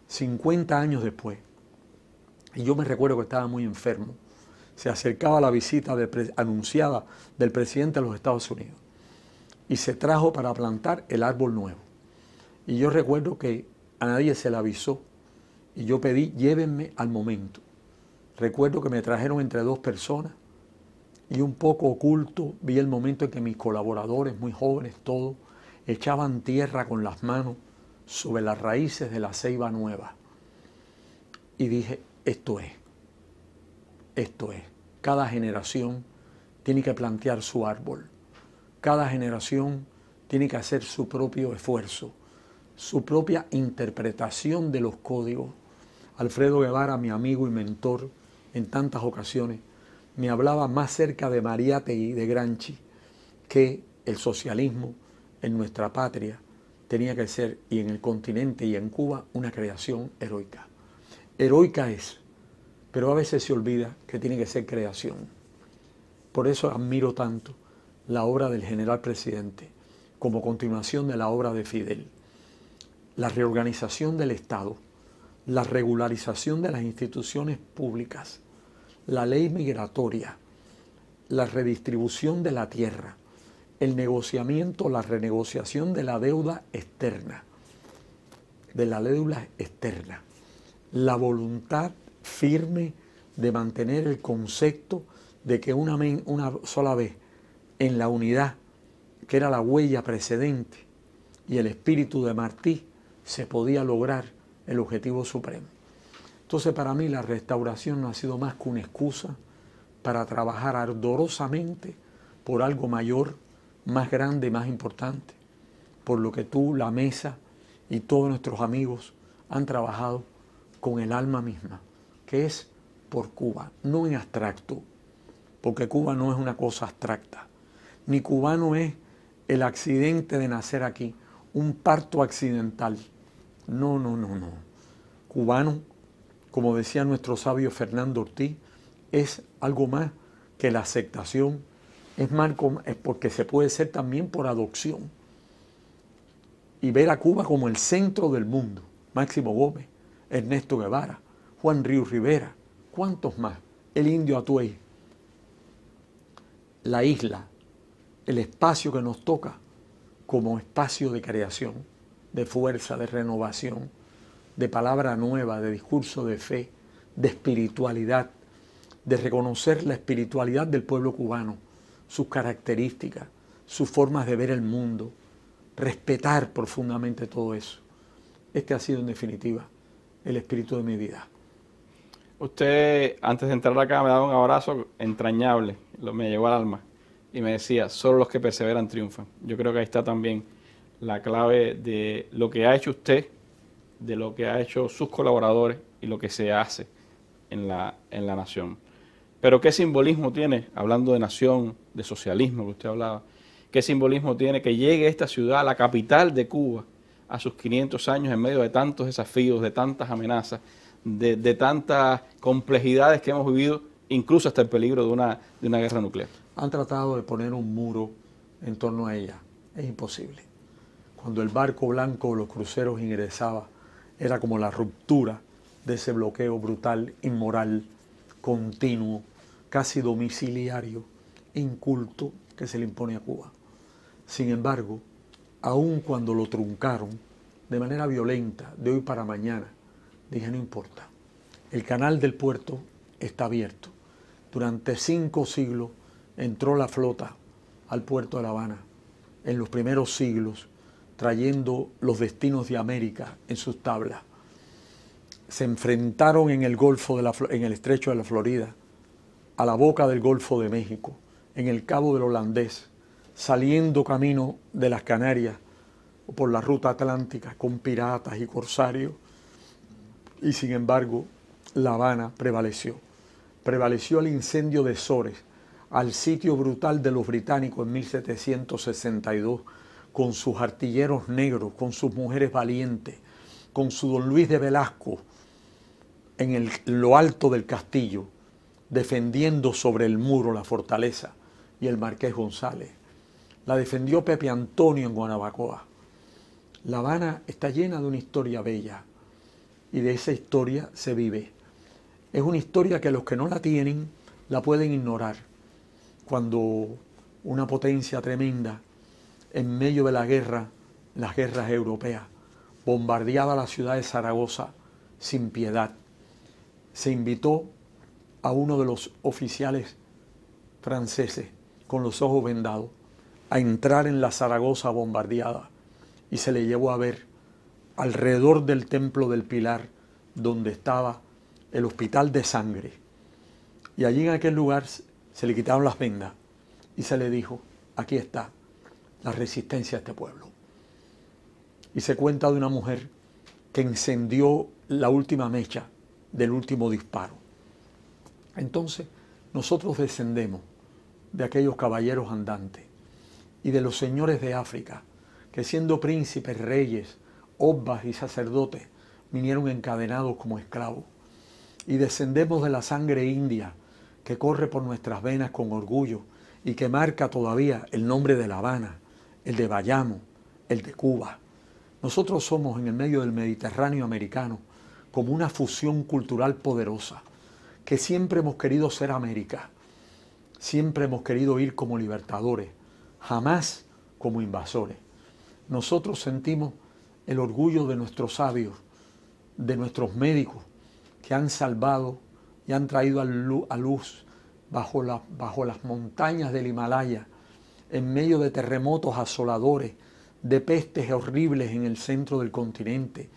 50 años después, y yo me recuerdo que estaba muy enfermo, se acercaba la visita anunciada del presidente de los Estados Unidos y se trajo para plantar el árbol nuevo. Y yo recuerdo que a nadie se le avisó y yo pedí, llévenme al momento. Recuerdo que me trajeron entre 2 personas y un poco oculto vi el momento en que mis colaboradores, muy jóvenes todos, echaban tierra con las manos sobre las raíces de la ceiba nueva. Y dije, esto es. Cada generación tiene que plantear su árbol. Cada generación tiene que hacer su propio esfuerzo, su propia interpretación de los códigos. Alfredo Guevara, mi amigo y mentor, en tantas ocasiones, me hablaba más cerca de Mariátegui y de Gramsci que el socialismo en nuestra patria tenía que ser, y en el continente y en Cuba, una creación heroica. Heroica es, pero a veces se olvida que tiene que ser creación. Por eso admiro tanto la obra del general presidente como continuación de la obra de Fidel. La reorganización del Estado, la regularización de las instituciones públicas, la ley migratoria, la redistribución de la tierra, el negociamiento, la renegociación de la deuda externa, la voluntad firme de mantener el concepto de que una sola vez en la unidad, que era la huella precedente, y el espíritu de Martí, se podía lograr el objetivo supremo. Entonces, para mí la restauración no ha sido más que una excusa para trabajar ardorosamente por algo mayor, más grande, más importante, por lo que tú, la mesa y todos nuestros amigos han trabajado con el alma misma, que es por Cuba, no en abstracto, porque Cuba no es una cosa abstracta, ni cubano es el accidente de nacer aquí, un parto accidental. No. Cubano, como decía nuestro sabio Fernando Ortiz, es algo más que la aceptación, es porque se puede ser también por adopción. Y ver a Cuba como el centro del mundo. Máximo Gómez, Ernesto Guevara, Juan Ríos Rivera, ¿cuántos más? El Indio Atuey. La isla, el espacio que nos toca como espacio de creación, de fuerza, de renovación, de palabra nueva, de discurso de fe, de espiritualidad, de reconocer la espiritualidad del pueblo cubano, sus características, sus formas de ver el mundo, respetar profundamente todo eso. Este ha sido en definitiva el espíritu de mi vida. Usted, antes de entrar acá, me daba un abrazo entrañable, me llegó al alma, y me decía, solo los que perseveran triunfan. Yo creo que ahí está también la clave de lo que ha hecho usted, de lo que ha hecho sus colaboradores y lo que se hace en la nación. Pero ¿qué simbolismo tiene, hablando de nación, de socialismo que usted hablaba, qué simbolismo tiene que llegue esta ciudad, la capital de Cuba, a sus 500 años en medio de tantos desafíos, de tantas amenazas, de tantas complejidades que hemos vivido, incluso hasta el peligro de una guerra nuclear? Han tratado de poner un muro en torno a ella. Es imposible. Cuando el barco blanco o los cruceros ingresaba, era como la ruptura de ese bloqueo brutal, inmoral, continuo, casi domiciliario, inculto que se le impone a Cuba. Sin embargo, aun cuando lo truncaron de manera violenta, de hoy para mañana, dije, no importa. El canal del puerto está abierto. Durante 5 siglos entró la flota al puerto de La Habana, en los primeros siglos, trayendo los destinos de América en sus tablas. Se enfrentaron en el en el estrecho de la Florida, a la boca del Golfo de México, en el Cabo del Holandés, saliendo camino de las Canarias o por la ruta atlántica con piratas y corsarios. Y sin embargo, La Habana prevaleció. Prevaleció el incendio de Sores, al sitio brutal de los británicos en 1762, con sus artilleros negros, con sus mujeres valientes, con su don Luis de Velasco en lo alto del castillo, defendiendo sobre el muro la fortaleza, y el Marqués González. La defendió Pepe Antonio en Guanabacoa. La Habana está llena de una historia bella, y de esa historia se vive. Es una historia que los que no la tienen la pueden ignorar. Cuando una potencia tremenda, en medio de la guerra, las guerras europeas, bombardeaba la ciudad de Zaragoza sin piedad, se invitó a uno de los oficiales franceses con los ojos vendados a entrar en la Zaragoza bombardeada, y se le llevó a ver alrededor del Templo del Pilar, donde estaba el Hospital de Sangre. Y allí en aquel lugar se le quitaron las vendas y se le dijo: aquí está la resistencia de este pueblo. Y se cuenta de una mujer que encendió la última mecha del último disparo. Entonces nosotros descendemos de aquellos caballeros andantes y de los señores de África que, siendo príncipes, reyes, obbas y sacerdotes, vinieron encadenados como esclavos. Y descendemos de la sangre india que corre por nuestras venas con orgullo y que marca todavía el nombre de La Habana, el de Bayamo, el de Cuba. Nosotros somos, en el medio del Mediterráneo americano, como una fusión cultural poderosa, que siempre hemos querido ser América, siempre hemos querido ir como libertadores, jamás como invasores. Nosotros sentimos el orgullo de nuestros sabios, de nuestros médicos, que han salvado y han traído a luz bajo las montañas del Himalaya, en medio de terremotos asoladores, de pestes horribles en el centro del continente,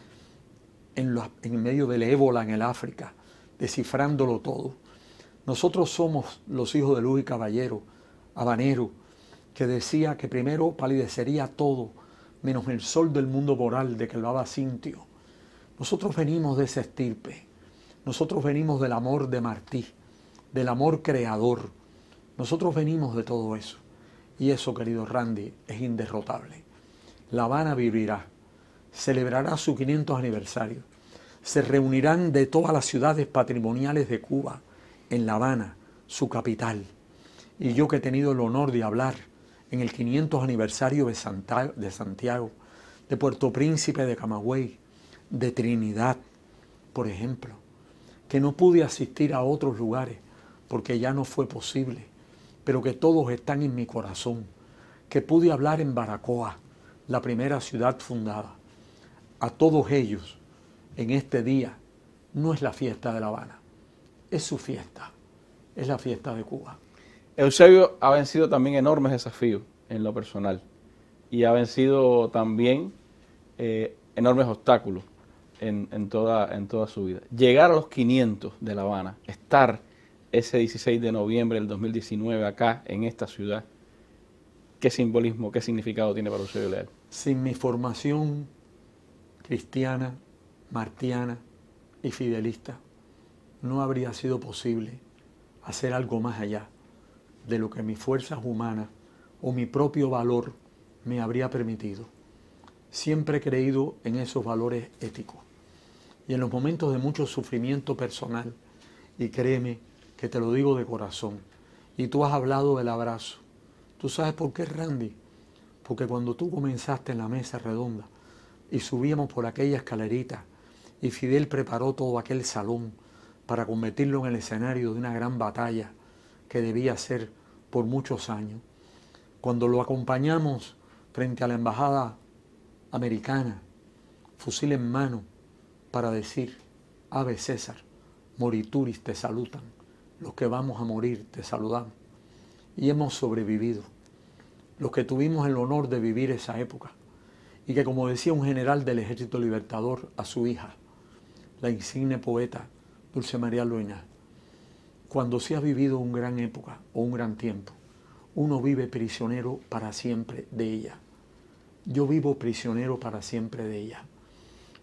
en medio del ébola en el África, descifrándolo todo. Nosotros somos los hijos de Luis Caballero, habanero, que decía que primero palidecería todo, menos el sol del mundo moral de que hablaba Cintio. Nosotros venimos de esa estirpe. Nosotros venimos del amor de Martí, del amor creador. Nosotros venimos de todo eso. Y eso, querido Randy, es inderrotable. La Habana vivirá, celebrará su 500 aniversario. Se reunirán de todas las ciudades patrimoniales de Cuba en La Habana, su capital. Y yo, que he tenido el honor de hablar en el 500 aniversario de Santiago, de Puerto Príncipe de Camagüey, de Trinidad, por ejemplo, que no pude asistir a otros lugares porque ya no fue posible, pero que todos están en mi corazón, que pude hablar en Baracoa, la primera ciudad fundada. A todos ellos, en este día, no es la fiesta de La Habana, es su fiesta, es la fiesta de Cuba. Eusebio ha vencido también enormes desafíos en lo personal y ha vencido también enormes obstáculos en toda su vida. Llegar a los 500 de La Habana, estar ese 16 de noviembre del 2019 acá en esta ciudad, ¿qué simbolismo, qué significado tiene para Eusebio Leal? Sin mi formación cristiana, martiana y fidelista, no habría sido posible hacer algo más allá de lo que mis fuerzas humanas o mi propio valor me habría permitido. Siempre he creído en esos valores éticos. Y en los momentos de mucho sufrimiento personal, y créeme que te lo digo de corazón, y tú has hablado del abrazo. ¿Tú sabes por qué, Randy? Porque cuando tú comenzaste en la mesa redonda y subíamos por aquella escalerita y Fidel preparó todo aquel salón para convertirlo en el escenario de una gran batalla que debía ser por muchos años, cuando lo acompañamos frente a la embajada americana, fusil en mano, para decir: Ave César, morituris te salutan, los que vamos a morir te saludamos. Y hemos sobrevivido, los que tuvimos el honor de vivir esa época, y que, como decía un general del Ejército Libertador a su hija, la insigne poeta Dulce María Luena, cuando se ha vivido una gran época o un gran tiempo, uno vive prisionero para siempre de ella. Yo vivo prisionero para siempre de ella.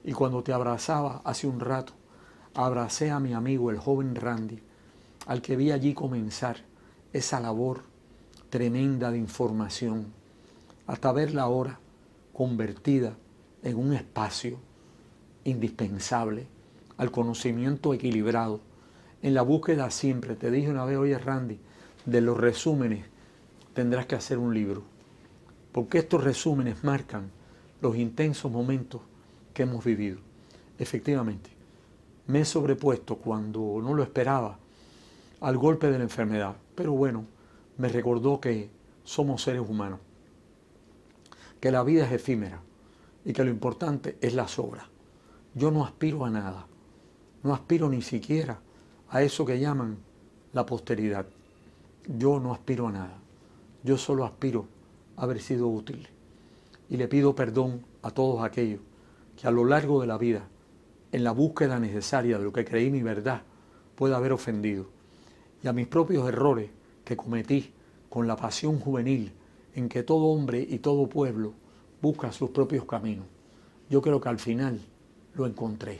Y cuando te abrazaba hace un rato, abracé a mi amigo, el joven Randy, al que vi allí comenzar esa labor tremenda de información, hasta verla ahora convertida en un espacio indispensable al conocimiento equilibrado, en la búsqueda siempre. Te dije una vez, oye Randy, de los resúmenes tendrás que hacer un libro, porque estos resúmenes marcan los intensos momentos que hemos vivido. Efectivamente, me he sobrepuesto cuando no lo esperaba al golpe de la enfermedad, pero bueno, me recordó que somos seres humanos, que la vida es efímera y que lo importante es la sobra. Yo no aspiro a nada, no aspiro ni siquiera a eso que llaman la posteridad. Yo no aspiro a nada, yo solo aspiro a haber sido útil. Y le pido perdón a todos aquellos que a lo largo de la vida, en la búsqueda necesaria de lo que creí mi verdad, pueda haber ofendido. Y a mis propios errores que cometí con la pasión juvenil en que todo hombre y todo pueblo busca sus propios caminos. Yo creo que al final lo encontré.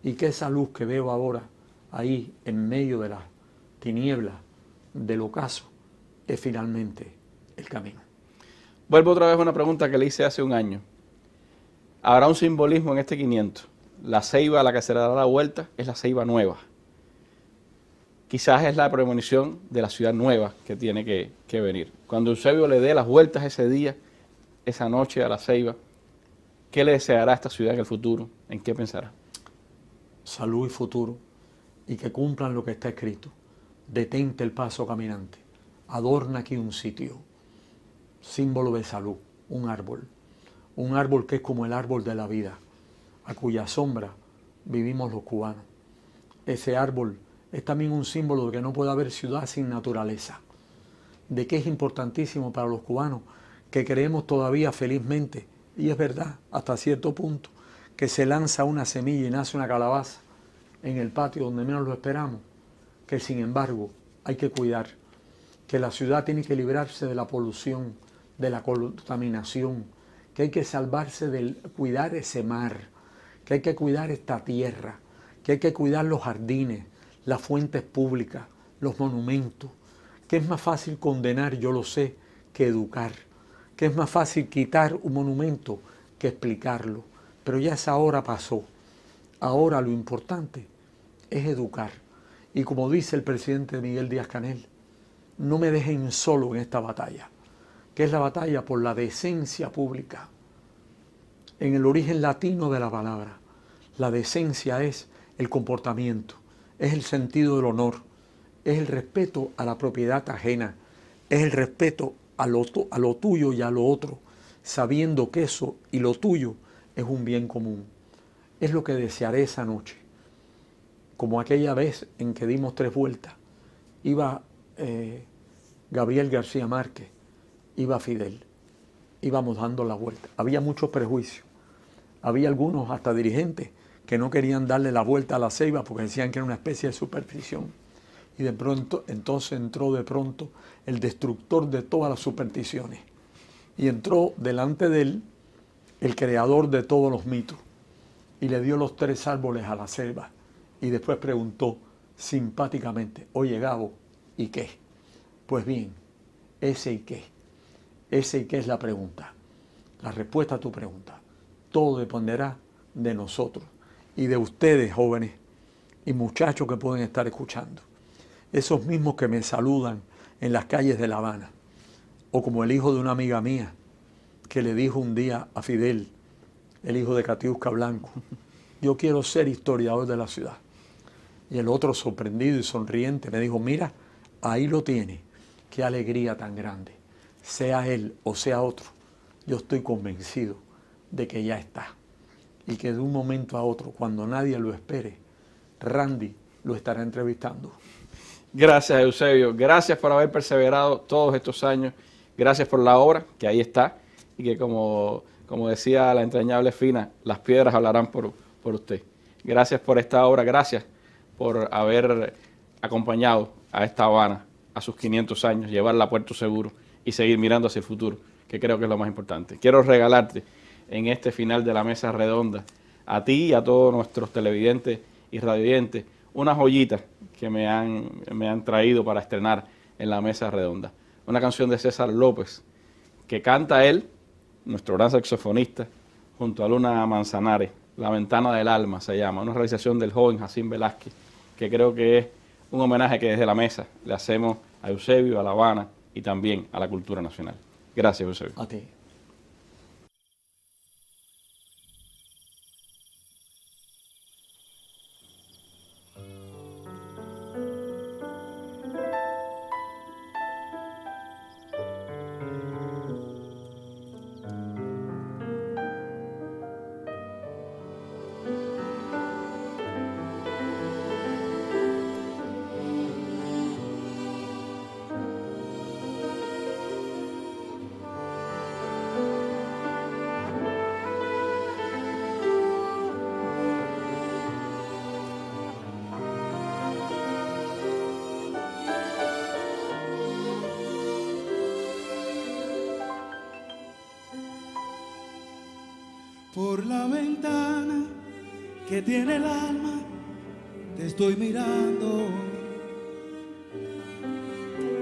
Y que esa luz que veo ahora ahí en medio de las tinieblas del ocaso es finalmente el camino. Vuelvo otra vez a una pregunta que le hice hace un año. ¿Habrá un simbolismo en este 500? La ceiba a la que se le dará la vuelta es la ceiba nueva. Quizás es la premonición de la ciudad nueva que tiene que venir. Cuando Eusebio le dé las vueltas ese día, esa noche a la ceiba, ¿qué le deseará a esta ciudad en el futuro? ¿En qué pensará? Salud y futuro, y que cumplan lo que está escrito. Detente el paso caminante, adorna aquí un sitio, símbolo de salud, un árbol que es como el árbol de la vida, a cuya sombra vivimos los cubanos. Ese árbol es también un símbolo de que no puede haber ciudad sin naturaleza, de que es importantísimo para los cubanos, que creemos todavía felizmente, y es verdad, hasta cierto punto, que se lanza una semilla y nace una calabaza en el patio donde menos lo esperamos, que sin embargo hay que cuidar, que la ciudad tiene que librarse de la polución, de la contaminación, que hay que salvarse del cuidar ese mar, que hay que cuidar esta tierra, que hay que cuidar los jardines, las fuentes públicas, los monumentos, que es más fácil condenar, yo lo sé, que educar, que es más fácil quitar un monumento que explicarlo, pero ya esa hora pasó. Ahora lo importante es educar. Y como dice el presidente Miguel Díaz-Canel, no me dejen solo en esta batalla, que es la batalla por la decencia pública. En el origen latino de la palabra, la decencia es el comportamiento, es el sentido del honor, es el respeto a la propiedad ajena, es el respeto a lo tuyo y a lo otro, sabiendo que eso y lo tuyo es un bien común. Es lo que desearé esa noche. Como aquella vez en que dimos 3 vueltas, iba Gabriel García Márquez, iba Fidel, íbamos dando la vuelta. Había muchos prejuicios, había algunos hasta dirigentes que no querían darle la vuelta a la ceiba porque decían que era una especie de superstición. Y de pronto, entonces entró de pronto el destructor de todas las supersticiones. Y entró delante de él el creador de todos los mitos. Y le dio los 3 árboles a la ceiba. Y después preguntó simpáticamente, oye Gabo, ¿y qué? Pues bien, ese y qué. Ese y qué es la pregunta. La respuesta a tu pregunta. Todo dependerá de nosotros y de ustedes, jóvenes y muchachos que pueden estar escuchando. Esos mismos que me saludan en las calles de La Habana. O como el hijo de una amiga mía que le dijo un día a Fidel, el hijo de Katiuska Blanco, yo quiero ser historiador de la ciudad. Y el otro, sorprendido y sonriente, me dijo, mira, ahí lo tiene, qué alegría tan grande. Sea él o sea otro, yo estoy convencido de que ya está. Y que de un momento a otro, cuando nadie lo espere, Randy lo estará entrevistando. Gracias, Eusebio. Gracias por haber perseverado todos estos años. Gracias por la obra, que ahí está. Y que como decía la entrañable Fina, las piedras hablarán por usted. Gracias por esta obra. Gracias por haber acompañado a esta Habana a sus 500 años, llevarla a puerto seguro y seguir mirando hacia el futuro, que creo que es lo más importante. Quiero regalarte en este final de la mesa redonda, a ti y a todos nuestros televidentes y radiovidentes, una joyita que me han traído para estrenar en la mesa redonda. Una canción de César López, que canta él nuestro gran saxofonista, junto a Luna Manzanares. La Ventana del Alma se llama, una realización del joven Jacín Velázquez, que creo que es un homenaje que desde la mesa le hacemos a Eusebio, a La Habana y también a la cultura nacional. Gracias, Eusebio. A ti. Por la ventana que tiene el alma, te estoy mirando.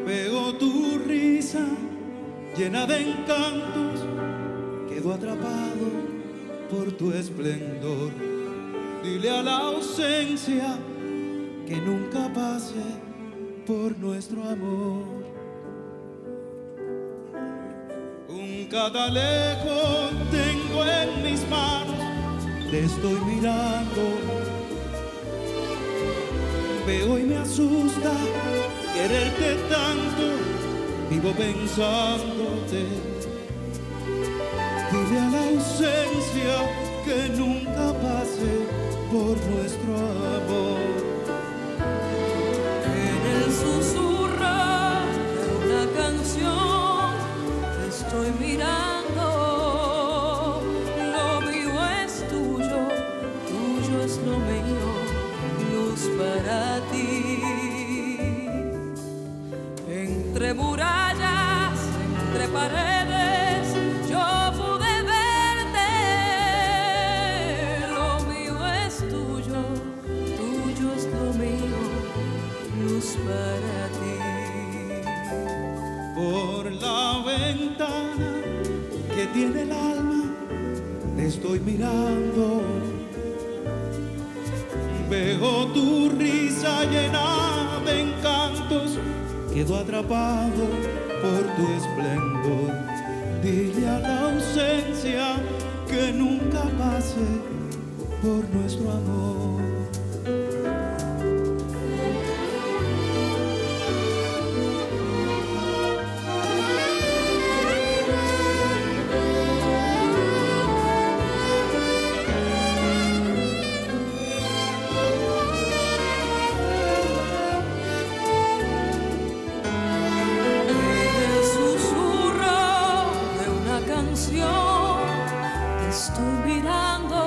Veo tu risa llena de encantos, quedo atrapado por tu esplendor. Dile a la ausencia que nunca pase por nuestro amor. Un catalejo tengo en mis manos, te estoy mirando. Veo y me asusta quererte tanto, vivo pensándote. Dile a la ausencia que nunca pase por nuestro amor. En el susurro de una canción te estoy mirando. Lo mío es tuyo, tuyo es lo mío, luz para ti. Entre murallas, entre paredes, yo pude verte. Lo mío es tuyo, tuyo es lo mío, luz para ti. Por la ventana que tiene el alma, te estoy mirando. Veo tu risa llena de encantos, quedo atrapado por tu esplendor. Dile a la ausencia que nunca pase por nuestro amor. Te estoy mirando,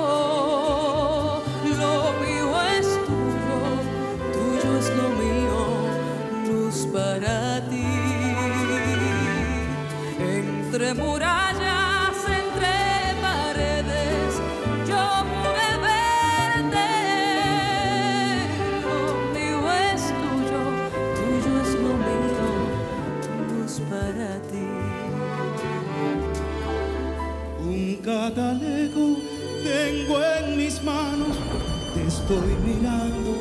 lo mío es tuyo, tuyo es lo mío, luz para ti. Entre murallas, entre paredes, yo pude verte. Lo mío es tuyo, tuyo es lo mío, luz para ti. Un catalejo tengo en mis manos, te estoy mirando.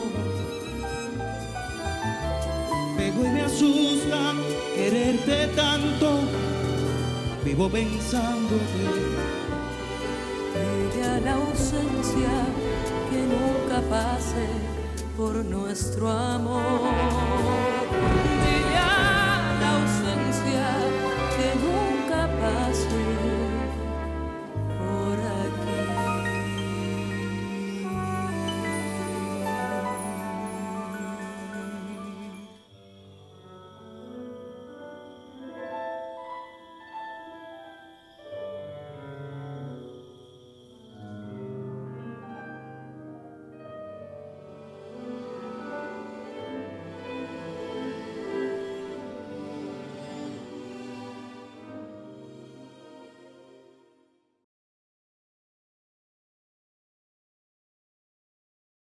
Pego y me asusta quererte tanto, vivo pensándote. Dile a la ausencia que nunca pase por nuestro amor.